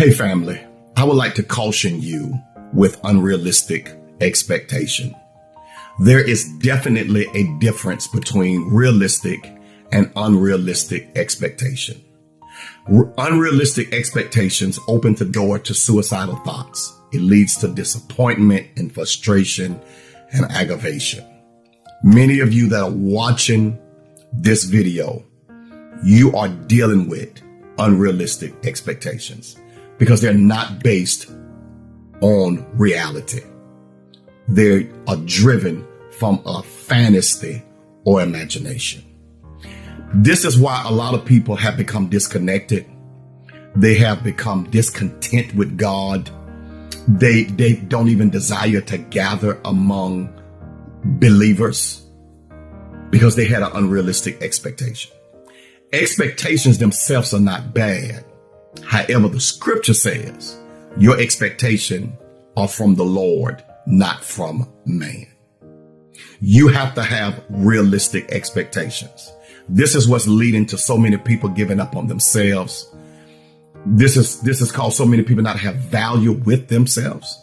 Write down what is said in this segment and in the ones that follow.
Hey family, I would like to caution you with unrealistic expectation. There is definitely a difference between realistic and unrealistic expectation. Unrealistic expectations open the door to suicidal thoughts. It leads to disappointment and frustration and aggravation. Many of you that are watching this video, you are dealing with unrealistic expectations because they're not based on reality. They are driven from a fantasy or imagination. This is why a lot of people have become disconnected. They have become discontent with God. They don't even desire to gather among believers because they had an unrealistic expectation. Expectations themselves are not bad. However, the scripture says your expectation are from the Lord, not from man. You have to have realistic expectations. This is what's leading to so many people giving up on themselves. This is caused so many people not to have value with themselves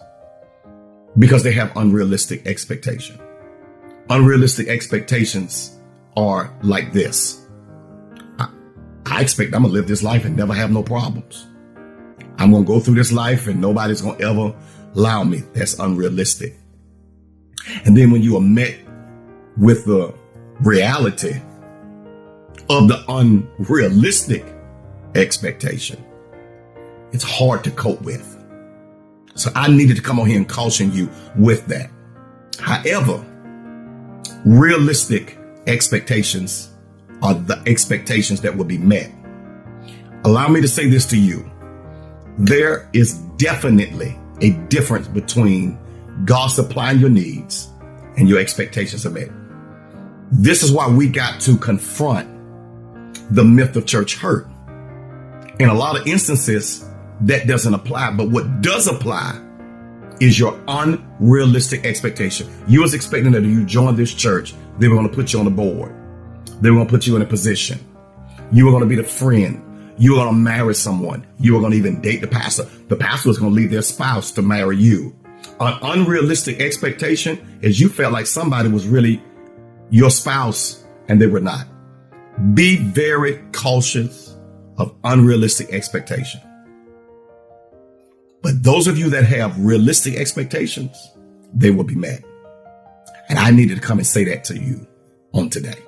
because they have unrealistic expectation. Unrealistic expectations are like this. I expect I'm going to live this life and never have no problems. I'm going to go through this life and nobody's going to ever allow me. That's unrealistic. And then when you are met with the reality of the unrealistic expectation, it's hard to cope with. So I needed to come on here and caution you with that. However, realistic expectations are the expectations that will be met. Allow me to say this to you. There is definitely a difference between God supplying your needs and your expectations are met. This is why we got to confront the myth of church hurt. In a lot of instances, that doesn't apply. But what does apply is your unrealistic expectation. You was expecting that if you joined this church, they were going to put you on the board. They were going to put you in a position. You were going to be the friend. You were going to marry someone. You were going to even date the pastor. The pastor was going to leave their spouse to marry you. An unrealistic expectation is you felt like somebody was really your spouse and they were not. Be very cautious of unrealistic expectation. But those of you that have realistic expectations, they will be met. And I needed to come and say that to you on today.